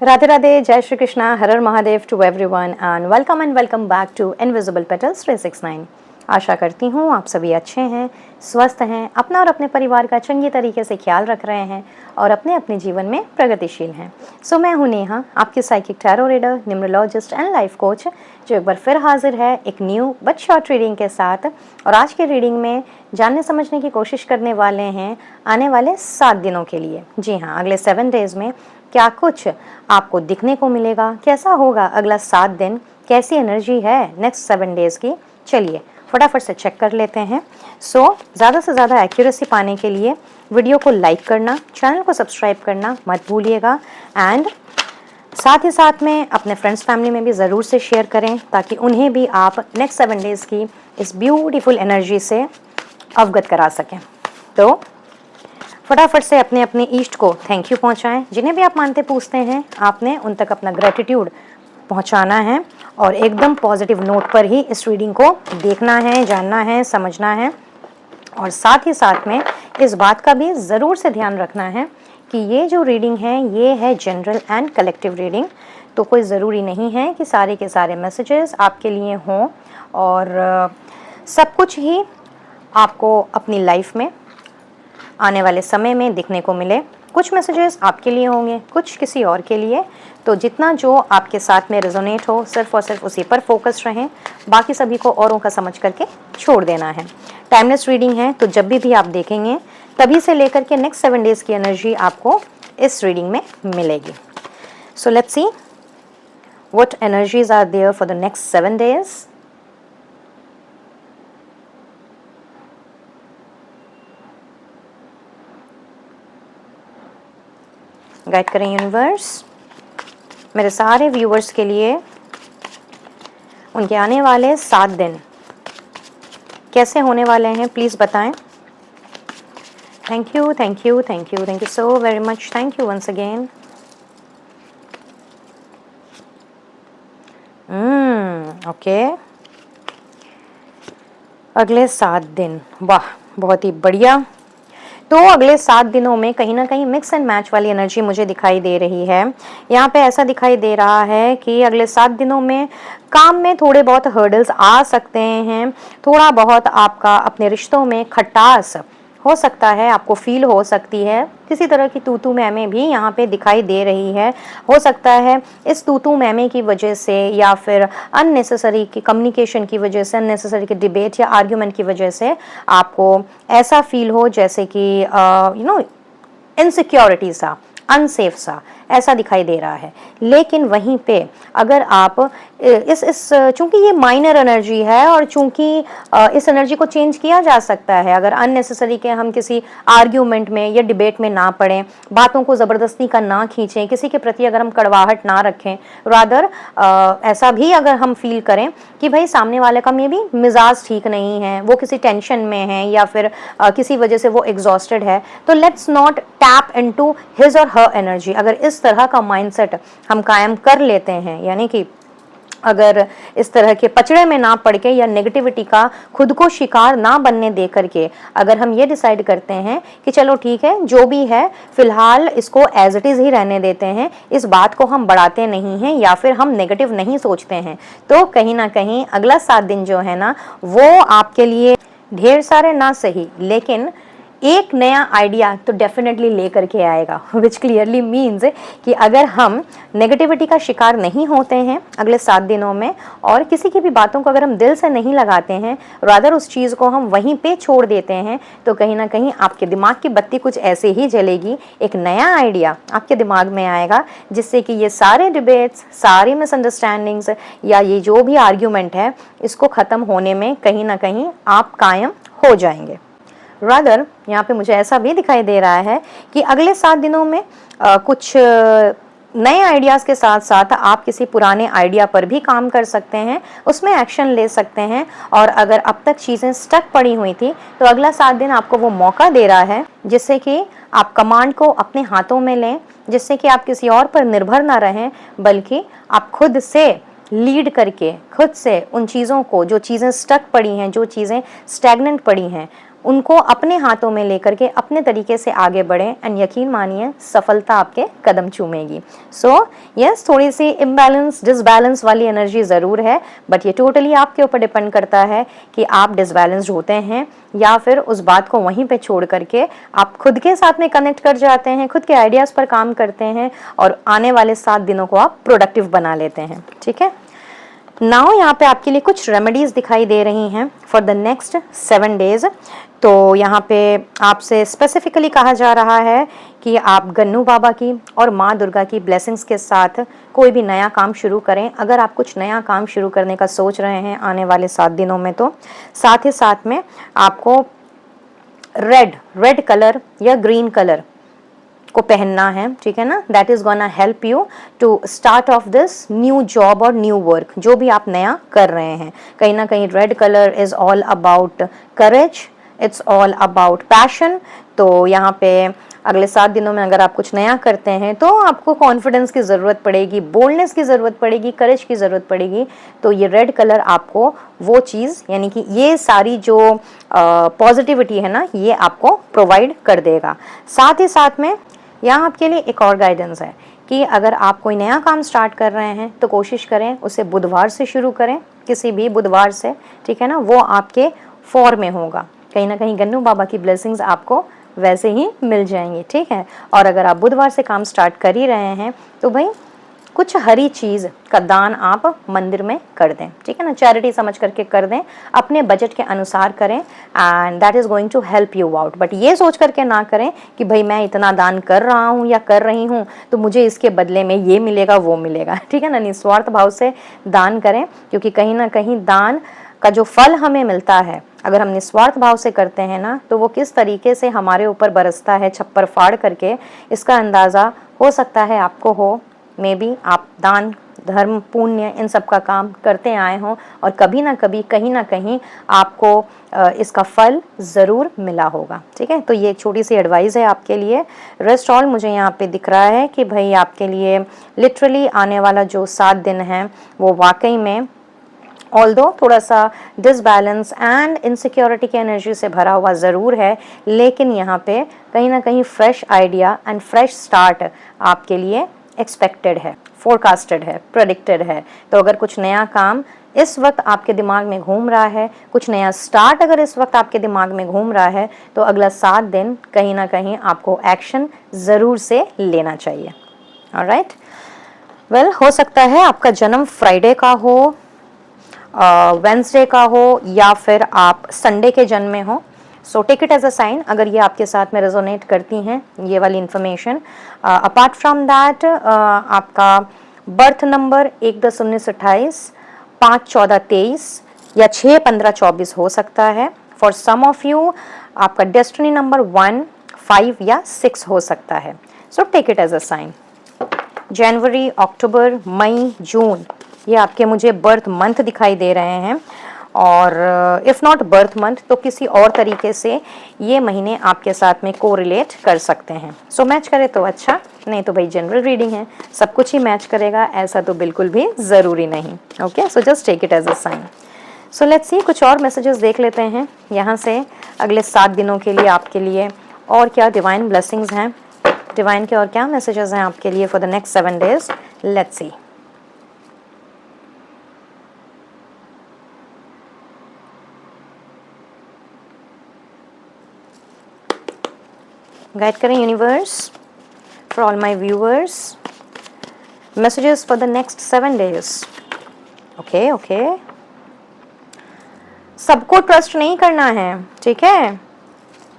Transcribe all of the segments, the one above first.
राधे राधे, जय Shri Krishna, Har Har Mahadev to everyone and welcome back to invisible petals 369। आशा करती हूँ आप सभी अच्छे हैं, स्वस्थ हैं, अपना और अपने परिवार का चंगी तरीके से ख्याल रख रहे हैं और अपने अपने जीवन में प्रगतिशील हैं। सो मैं हूँ नेहा, आपकी psychic tarot reader, numerologist and life coach, जो एक बार फिर हाजिर है एक न्यू बट शॉर्ट रीडिंग के साथ। और आज के रीडिंग में जानने समझने की कोशिश करने वाले हैं आने वाले 7 दिनों के लिए। जी हाँ, अगले 7 डेज में क्या कुछ आपको दिखने को मिलेगा, कैसा होगा अगला 7 दिन, कैसी एनर्जी है नेक्स्ट 7 डेज की। चलिए फटाफट से चेक कर लेते हैं। ज़्यादा से ज़्यादा एक्यूरेसी पाने के लिए वीडियो को लाइक करना, चैनल को सब्सक्राइब करना मत भूलिएगा एंड साथ ही साथ में अपने फ्रेंड्स फैमिली में भी ज़रूर से शेयर करें ताकि उन्हें भी आप नेक्स्ट 7 डेज़ की इस ब्यूटीफुल एनर्जी से अवगत करा सकें। तो फटाफट से अपने अपने ईष्ट को थैंक यू पहुंचाएं। जिन्हें भी आप मानते पूछते हैं आपने उन तक अपना ग्रेटिट्यूड पहुंचाना है और एकदम पॉजिटिव नोट पर ही इस रीडिंग को देखना है, जानना है, समझना है। और साथ ही साथ में इस बात का भी ज़रूर से ध्यान रखना है कि ये जो रीडिंग है ये है जनरल एंड कलेक्टिव रीडिंग। तो कोई ज़रूरी नहीं है कि सारे के सारे मैसेजेस आपके लिए हों और सब कुछ ही आपको अपनी लाइफ में आने वाले समय में दिखने को मिले। कुछ मैसेजेस आपके लिए होंगे, कुछ किसी और के लिए। तो जितना जो आपके साथ में रेजोनेट हो सिर्फ और सिर्फ उसी पर फोकस रहें, बाकी सभी को औरों का समझ करके छोड़ देना है। टाइमलेस रीडिंग है तो जब भी आप देखेंगे तभी से लेकर के नेक्स्ट 7 डेज़ की एनर्जी आपको इस रीडिंग में मिलेगी। So let's see what energies are there for the next 7 days. Guide करें यूनिवर्स मेरे सारे व्यूवर्स के लिए उनके आने वाले 7 दिन कैसे होने वाले हैं, प्लीज़ बताएं। Thank you thank you thank you thank you so very much. Thank you once again. Okay, अगले 7 दिन, वाह बहुत ही बढ़िया। तो अगले 7 दिनों में कहीं ना कहीं मिक्स एंड मैच वाली एनर्जी मुझे दिखाई दे रही है। यहाँ पे ऐसा दिखाई दे रहा है कि अगले 7 दिनों में काम में थोड़े बहुत हर्डल्स आ सकते हैं, थोड़ा बहुत आपका अपने रिश्तों में खटास हो सकता है, आपको फील हो सकती है। किसी तरह की तू मैमे भी यहाँ पे दिखाई दे रही है। हो सकता है इस तू मैमे की वजह से या फिर अननेसेसरी की कम्युनिकेशन की वजह से, अननेसेसरी की डिबेट या आर्ग्यूमेंट की वजह से आपको ऐसा फील हो जैसे कि इनसिक्योरिटी सा, अनसेफ सा ऐसा दिखाई दे रहा है। लेकिन वहीं पे अगर आप इस चूंकि ये माइनर एनर्जी है और चूंकि इस एनर्जी को चेंज किया जा सकता है, अगर अननेसेसरी के हम किसी आर्ग्यूमेंट में या डिबेट में ना पड़ें, बातों को ज़बरदस्ती का ना खींचें, किसी के प्रति अगर हम कड़वाहट ना रखें, रादर ऐसा भी अगर हम फील करें कि भाई सामने वाले का मे भी मिजाज ठीक नहीं है, वो किसी टेंशन में है या फिर किसी वजह से वो एग्जॉस्टेड है, तो let's not tap into his और हर एनर्जी। अगर इस तरह का माइंडसेट हम कायम कर लेते हैं, यानी कि अगर इस तरह के पचड़े में ना पड़ के या नेगेटिविटी का खुद को शिकार ना बनने दे करके अगर हम ये डिसाइड करते हैं कि चलो ठीक है जो भी है फिलहाल इसको एज इट इज़ ही रहने देते हैं, इस बात को हम बढ़ाते नहीं हैं या फिर हम नेगेटिव नहीं सोचते हैं, तो कहीं ना कहीं अगला 7 दिन जो है ना वो आपके लिए ढेर सारे ना सही लेकिन एक नया आइडिया तो डेफिनेटली ले करके आएगा। विच क्लियरली मीन्स कि अगर हम नेगेटिविटी का शिकार नहीं होते हैं अगले 7 दिनों में और किसी की भी बातों को अगर हम दिल से नहीं लगाते हैं, रादर उस चीज़ को हम वहीं पे छोड़ देते हैं, तो कहीं ना कहीं आपके दिमाग की बत्ती कुछ ऐसे ही जलेगी, एक नया आइडिया आपके दिमाग में आएगा जिससे कि ये सारे डिबेट्स, सारी मिसअंडरस्टैंडिंग्स या ये जो भी आर्ग्यूमेंट है इसको ख़त्म होने में कहीं ना कहीं आप कायम हो जाएंगे। रादर यहाँ पे मुझे ऐसा भी दिखाई दे रहा है कि अगले 7 दिनों में कुछ नए आइडियाज़ के साथ साथ आप किसी पुराने आइडिया पर भी काम कर सकते हैं, उसमें एक्शन ले सकते हैं। और अगर अब तक चीज़ें स्टक पड़ी हुई थी तो अगला 7 दिन आपको वो मौका दे रहा है जिससे कि आप कमांड को अपने हाथों में लें, जिससे कि आप किसी और पर निर्भर ना रहें बल्कि आप खुद से लीड करके खुद से उन चीज़ों को, जो चीज़ें स्टक पड़ी हैं, जो चीज़ें स्टैग्नेंट पड़ी हैं, उनको अपने हाथों में लेकर के अपने तरीके से आगे बढ़ें एंड यकीन मानिए सफलता आपके कदम चूमेगी। सो यस, थोड़ी सी इम्बैलेंस डिसबैलेंस वाली एनर्जी ज़रूर है, बट ये टोटली आपके ऊपर डिपेंड करता है कि आप डिसबैलेंस्ड होते हैं या फिर उस बात को वहीं पे छोड़ करके आप खुद के साथ में कनेक्ट कर जाते हैं, खुद के आइडियाज़ पर काम करते हैं और आने वाले 7 दिनों को आप प्रोडक्टिव बना लेते हैं। ठीक है, नाउ यहाँ पे आपके लिए कुछ रेमेडीज दिखाई दे रही हैं फॉर द नेक्स्ट 7 डेज। तो यहाँ पे आपसे स्पेसिफिकली कहा जा रहा है कि आप गन्नू बाबा की और माँ दुर्गा की ब्लेसिंग्स के साथ कोई भी नया काम शुरू करें। अगर आप कुछ नया काम शुरू करने का सोच रहे हैं आने वाले 7 दिनों में, तो साथ ही साथ में आपको रेड कलर या ग्रीन कलर को पहनना है। ठीक है ना, that is gonna help you to start off this new job और न्यू वर्क, जो भी आप नया कर रहे हैं। कहीं ना कहीं red colour is all about courage, it's all about passion. तो यहाँ पे अगले 7 दिनों में अगर आप कुछ नया करते हैं तो आपको कॉन्फिडेंस की ज़रूरत पड़ेगी, बोल्डनेस की ज़रूरत पड़ेगी, करेज की ज़रूरत पड़ेगी। तो ये रेड कलर आपको वो चीज़, यानी कि ये सारी जो पॉजिटिविटी है ना, ये आपको प्रोवाइड कर देगा। साथ ही साथ में यहाँ आपके लिए एक और गाइडेंस है कि अगर आप कोई नया काम स्टार्ट कर रहे हैं तो कोशिश करें उसे बुधवार से शुरू करें, किसी भी बुधवार से। ठीक है ना, वो आपके फॉर में होगा। कहीं ना कहीं गन्नू बाबा की ब्लेसिंग्स आपको वैसे ही मिल जाएंगी। ठीक है, और अगर आप बुधवार से काम स्टार्ट कर ही रहे हैं तो भाई कुछ हरी चीज़ का दान आप मंदिर में कर दें। ठीक है ना, चैरिटी समझ करके कर दें, अपने बजट के अनुसार करें and that is going to help you out. But ये सोच करके ना करें कि भाई मैं इतना दान कर रहा हूँ या कर रही हूँ तो मुझे इसके बदले में ये मिलेगा वो मिलेगा। ठीक है ना, निस्वार्थ भाव से दान करें, क्योंकि कहीं ना कहीं दान का जो फल हमें मिलता है अगर हम निस्वार्थ भाव से करते हैं ना, तो वो किस तरीके से हमारे ऊपर बरसता है छप्पर फाड़ करके, इसका अंदाज़ा हो सकता है आपको हो। मे बी आप दान धर्म पुण्य इन सब का काम करते आए हों और कभी ना कभी कहीं ना कहीं आपको इसका फल ज़रूर मिला होगा। ठीक है, तो ये एक छोटी सी एडवाइस है आपके लिए। रेस्ट ऑल मुझे यहाँ पे दिख रहा है कि भाई आपके लिए लिटरली आने वाला जो 7 दिन है वो वाकई में ऑल्दो थोड़ा सा डिसबैलेंस एंड इनसिक्योरिटी की एनर्जी से भरा हुआ ज़रूर है, लेकिन यहाँ पे कहीं ना कहीं fresh idea and fresh start आपके लिए एक्सपेक्टेड है, फोरकास्टेड है, प्रेडिक्टेड है। तो अगर कुछ नया काम इस वक्त आपके दिमाग में घूम रहा है, कुछ नया स्टार्ट अगर इस वक्त आपके दिमाग में घूम रहा है, तो अगला 7 दिन कहीं ना कहीं आपको एक्शन ज़रूर से लेना चाहिए। ऑलराइट, वेल, हो सकता है आपका जन्म फ्राइडे का हो, वेंसडे का हो या फिर आप संडे के जन्मे हो। So take it as a sign अगर ये आपके साथ में रेजोनेट करती हैं ये वाली इंफॉर्मेशन। अपार्ट फ्रॉम दैट आपका बर्थ नंबर 1-10-19-28, 5-14-23 या 6-15-24 हो सकता है। फॉर सम ऑफ यू आपका डेस्टिनी नंबर 1, 5 या 6 हो सकता है। So take it as a sign. जनवरी, अक्टूबर, मई, जून, ये आपके मुझे बर्थ मंथ दिखाई दे रहे हैं, और इफ़ नॉट बर्थ मंथ तो किसी और तरीके से ये महीने आपके साथ में कोरिलेट कर सकते हैं। सो मैच करे तो अच्छा, नहीं तो भाई जनरल रीडिंग है, सब कुछ ही मैच करेगा ऐसा तो बिल्कुल भी ज़रूरी नहीं। Okay, so just take it as a sign. So let's see, कुछ और मैसेजेस देख लेते हैं यहाँ से अगले 7 दिनों के लिए आपके लिए और क्या डिवाइन ब्लेसिंग्स हैं, डिवाइन के और क्या मैसेजेस हैं आपके लिए for the next 7 days. Let's see. Guide करें universe for all my viewers, messages for the next 7 days. Okay okay, सबको ट्रस्ट नहीं करना है, ठीक है,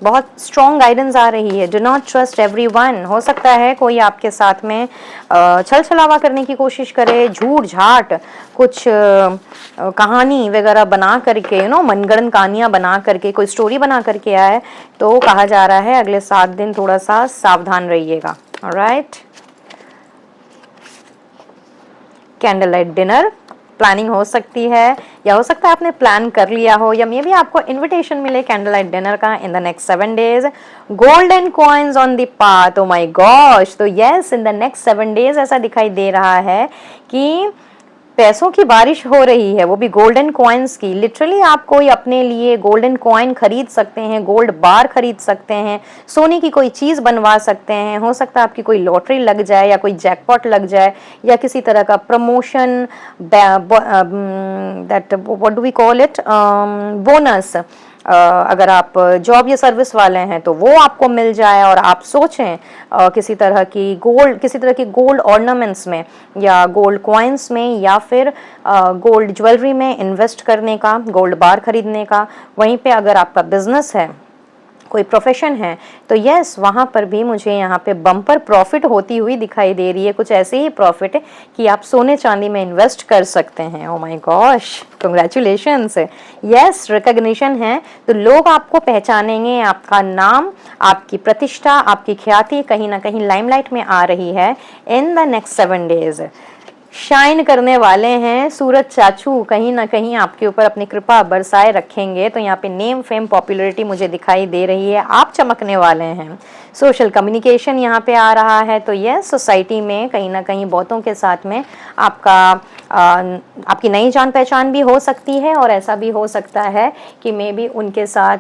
बहुत स्ट्रॉन्ग गाइडेंस आ रही है। Do not trust everyone. हो सकता है कोई आपके साथ में छल छलावा करने की कोशिश करे, झूठ झाट कुछ कहानी वगैरह बना करके, मनगढ़ंत कहानियां बना करके कोई स्टोरी बना करके आए, तो कहा जा रहा है अगले 7 दिन थोड़ा सा सावधान रहिएगा। Alright, candle light dinner planning हो सकती है, या हो सकता है आपने प्लान कर लिया हो, या मे बी आपको इनविटेशन मिले कैंडल लाइट डिनर का in the next 7 days. Golden coins on the path, oh my gosh. तो yes, in the next 7 days ऐसा दिखाई दे रहा है कि पैसों की बारिश हो रही है, वो भी गोल्डन कॉइन्स की। लिटरली आप कोई अपने लिए गोल्डन कॉइन खरीद सकते हैं, गोल्ड बार खरीद सकते हैं, सोने की कोई चीज़ बनवा सकते हैं। हो सकता है आपकी कोई लॉटरी लग जाए या कोई जैकपॉट लग जाए या किसी तरह का promotion, that what do we call it, bonus, अगर आप जॉब या सर्विस वाले हैं तो वो आपको मिल जाए और आप सोचें किसी तरह की गोल्ड ऑर्नामेंट्स में या गोल्ड कॉइन्स में या फिर गोल्ड ज्वेलरी में इन्वेस्ट करने का, गोल्ड बार खरीदने का। वहीं पे अगर आपका बिजनेस है, कोई प्रोफेशन है, तो यस वहाँ पर भी मुझे यहाँ पे बम्पर प्रॉफिट होती हुई दिखाई दे रही है। कुछ ऐसे ही प्रॉफिट है कि आप सोने चांदी में इन्वेस्ट कर सकते हैं। ओ my gosh, congratulations. Yes, recognition है तो लोग आपको पहचानेंगे, आपका नाम, आपकी प्रतिष्ठा, आपकी ख्याति कहीं ना कहीं लाइमलाइट में आ रही है इन द नेक्स्ट 7 डेज। शाइन करने वाले हैं सूरज चाचू, कहीं ना कहीं आपके ऊपर अपनी कृपा बरसाए रखेंगे। तो यहाँ पे नेम फेम पॉपुलैरिटी मुझे दिखाई दे रही है, आप चमकने वाले हैं। सोशल कम्युनिकेशन यहाँ पे आ रहा है, तो ये सोसाइटी में कहीं ना कहीं बहुतों के साथ में आपकी नई जान पहचान भी हो सकती है। और ऐसा भी हो सकता है कि मे बी उनके साथ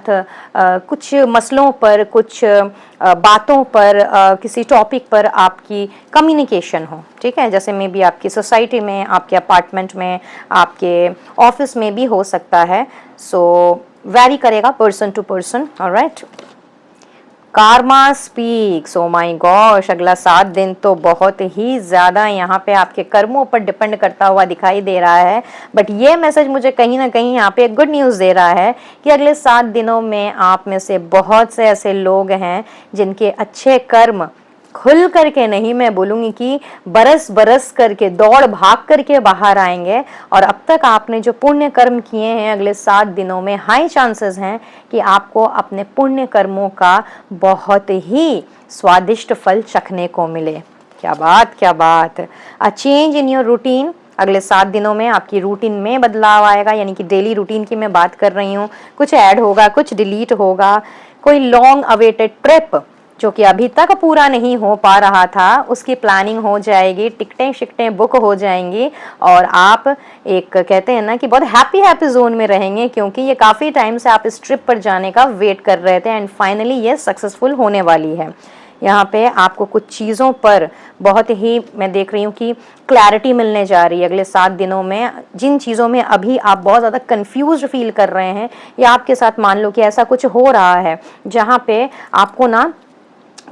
कुछ मसलों पर, कुछ बातों पर, किसी टॉपिक पर आपकी कम्युनिकेशन हो, ठीक है। जैसे मे बी आपकी सोसाइटी में, आपके अपार्टमेंट में, आपके ऑफिस में भी हो सकता है। सो वैरी करेगा person to person. Alright, karma speaks. Oh my gosh, अगला 7 दिन तो बहुत ही ज़्यादा यहाँ पे आपके कर्मों पर डिपेंड करता हुआ दिखाई दे रहा है। बट ये मैसेज मुझे कहीं ना कहीं यहाँ पे एक गुड न्यूज़ दे रहा है कि अगले 7 दिनों में आप में से बहुत से ऐसे लोग हैं जिनके अच्छे कर्म खुल करके नहीं, मैं बोलूँगी कि बरस बरस करके, दौड़ भाग करके बाहर आएंगे। और अब तक आपने जो पुण्य कर्म किए हैं, अगले 7 दिनों में हाई चांसेस हैं कि आपको अपने पुण्य कर्मों का बहुत ही स्वादिष्ट फल चखने को मिले। क्या बात, क्या बात। A change in your routine, अगले 7 दिनों में आपकी रूटीन में बदलाव आएगा, यानी कि डेली रूटीन की मैं बात कर रही हूँ। कुछ ऐड होगा, कुछ डिलीट होगा। कोई लॉन्ग अवेटेड ट्रिप जो कि अभी तक पूरा नहीं हो पा रहा था, उसकी प्लानिंग हो जाएगी, टिकटें शिकटें बुक हो जाएंगी और आप एक कहते हैं ना कि बहुत हैप्पी जोन में रहेंगे, क्योंकि ये काफ़ी टाइम से आप इस ट्रिप पर जाने का वेट कर रहे थे एंड फाइनली ये सक्सेसफुल होने वाली है। यहाँ पे आपको कुछ चीज़ों पर बहुत ही, मैं देख रही हूँ कि क्लैरिटी मिलने जा रही है अगले 7 दिनों में। जिन चीज़ों में अभी आप बहुत ज़्यादा कंफ्यूज फील कर रहे हैं या आपके साथ मान लो कि ऐसा कुछ हो रहा है जहाँ पे आपको ना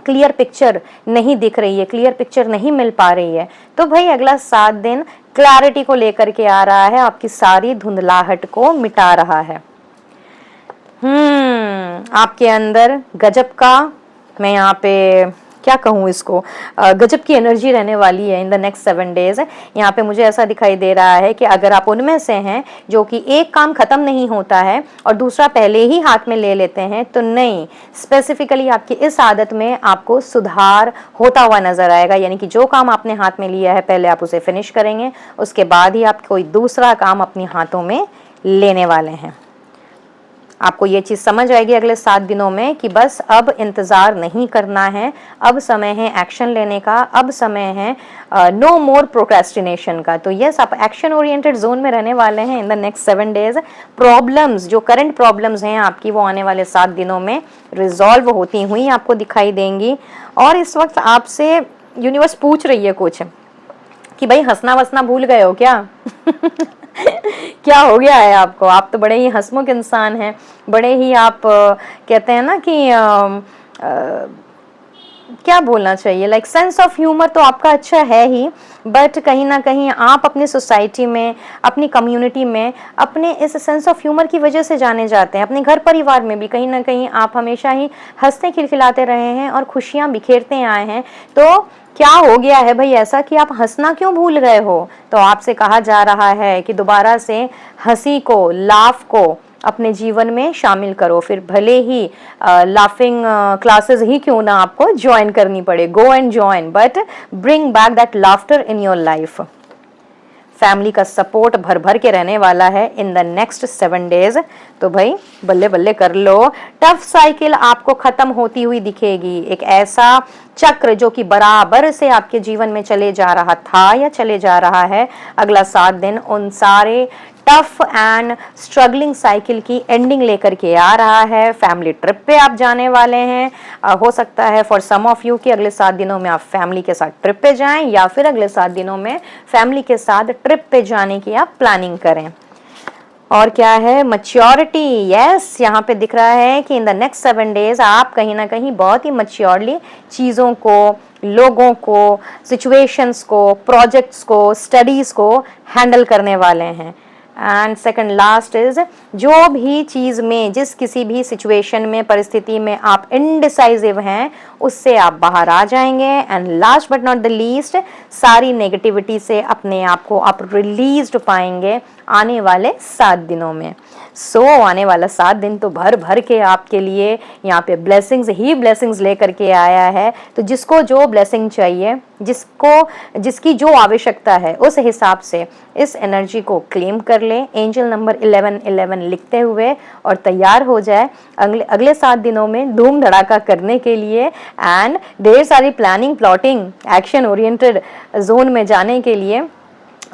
क्लियर पिक्चर नहीं दिख रही है, क्लियर पिक्चर नहीं मिल पा रही है, तो भाई अगला 7 दिन क्लैरिटी को लेकर के आ रहा है, आपकी सारी धुंधलाहट को मिटा रहा है। आपके अंदर गजब का, मैं यहाँ पे क्या कहूँ इसको, गजब की एनर्जी रहने वाली है इन द नेक्स्ट 7 डेज। यहाँ पे मुझे ऐसा दिखाई दे रहा है कि अगर आप उनमें से हैं जो कि एक काम खत्म नहीं होता है और दूसरा पहले ही हाथ में ले लेते हैं, तो नहीं, स्पेसिफिकली आपकी इस आदत में आपको सुधार होता हुआ नजर आएगा। यानी कि जो काम आपने हाथ में लिया है पहले आप उसे फिनिश करेंगे, उसके बाद ही आप कोई दूसरा काम अपने हाथों में लेने वाले हैं। आपको ये चीज़ समझ आएगी अगले 7 दिनों में कि बस अब इंतज़ार नहीं करना है, अब समय है एक्शन लेने का, अब समय है नो मोर प्रोक्रेस्टिनेशन का। तो यस, आप एक्शन ओरिएंटेड जोन में रहने वाले हैं इन द नेक्स्ट 7 डेज। प्रॉब्लम्स, जो करंट प्रॉब्लम्स हैं आपकी, वो आने वाले 7 दिनों में रिजॉल्व होती हुई आपको दिखाई देंगी। और इस वक्त आपसे यूनिवर्स पूछ रही है कुछ कि भाई हंसना वसना भूल गए हो क्या? क्या हो गया है आपको? आप तो बड़े ही हंसमुख इंसान हैं, बड़े ही आप कहते हैं ना कि क्या बोलना चाहिए, लाइक सेंस ऑफ ह्यूमर तो आपका अच्छा है ही, बट कहीं ना कहीं आप अपनी सोसाइटी में, अपनी कम्युनिटी में अपने इस सेंस ऑफ ह्यूमर की वजह से जाने जाते हैं। अपने घर परिवार में भी कहीं ना कहीं आप हमेशा ही हंसते खिलखिलाते रहे हैं और खुशियाँ बिखेरते आए हैं। तो क्या हो गया है भाई ऐसा कि आप हंसना क्यों भूल गए हो? तो आपसे कहा जा रहा है कि दोबारा से हंसी को, लाफ को अपने जीवन में शामिल करो। फिर भले ही लाफिंग क्लासेस ही क्यों ना आपको ज्वाइन करनी पड़े, go and join, but bring back that laughter in your life. Family का सपोर्ट भर भर के रहने वाला है इन द नेक्स्ट 7 डेज। तो भाई बल्ले बल्ले कर लो, टफ साइकिल आपको खत्म होती हुई दिखेगी। एक ऐसा चक्र जो कि बराबर से आपके जीवन में चले जा रहा था या चले जा रहा है, अगला 7 दिन उन सारे टफ एंड स्ट्रगलिंग साइकिल की एंडिंग लेकर के आ रहा है। फैमिली ट्रिप पे आप जाने वाले हैं। हो सकता है फॉर सम ऑफ यू कि अगले 7 दिनों में आप फैमिली के साथ ट्रिप पे जाएं, या फिर अगले 7 दिनों में फैमिली के साथ ट्रिप पे जाने की आप प्लानिंग करें। और क्या है, मैच्योरिटी। यस, यहाँ पे दिख रहा है कि इन द नेक्स्ट 7 डेज आप कहीं ना कहीं बहुत ही मैच्योरली चीज़ों को, लोगों को, सिचुएशंस को, प्रोजेक्ट्स को, स्टडीज़ को हैंडल करने वाले हैं। एंड सेकंड लास्ट इज, जो भी चीज़ में, जिस किसी भी सिचुएशन में, परिस्थिति में आप इनडिसाइसिव हैं, उससे आप बाहर आ जाएंगे। And last but not the least, सारी नेगेटिविटी से अपने आप को आप रिलीज्ड पाएंगे आने वाले 7 दिनों में। आने वाला 7 दिन तो भर भर के आपके लिए यहाँ पे ब्लेसिंग्स ही ब्लेसिंग्स लेकर के आया है। तो जिसको जो ब्लेसिंग चाहिए, जिसकी जो आवश्यकता है, उस हिसाब से इस एनर्जी को क्लेम कर ले, एंजल नंबर 1111 लिखते हुए, और तैयार हो जाए अगले 7 दिनों में धूम धड़ाका करने के लिए। एंड ढेर सारी planning, plotting, action oriented zone में जाने के लिए,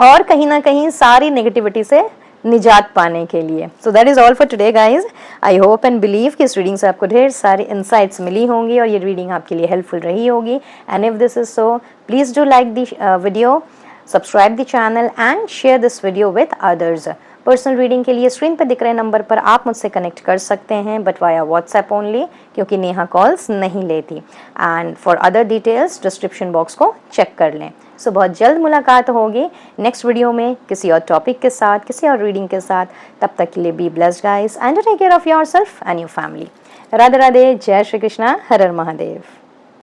और कहीं ना कहीं सारी नेगेटिविटी से निजात पाने के लिए। So that is all for today guys. I hope and believe कि इस रीडिंग से आपको ढेर सारी इंसाइट्स मिली होंगी और ये रीडिंग आपके लिए हेल्पफुल रही होगी। And if this is so, please do like the video, subscribe the channel and share this video with others. Personal reading के लिए स्क्रीन पर दिख रहे नंबर पर आप मुझसे कनेक्ट कर सकते हैं, बट वाया व्हाट्सएप ओनली, क्योंकि नेहा कॉल्स नहीं लेती। And for other details description box को चेक कर लें। सो बहुत जल्द मुलाकात होगी नेक्स्ट वीडियो में किसी और टॉपिक के साथ, किसी और रीडिंग के साथ। तब तक के लिए be blessed guys and take care of yourself and your family. Radhe Radhe, जय श्री कृष्णा, हर हर महादेव।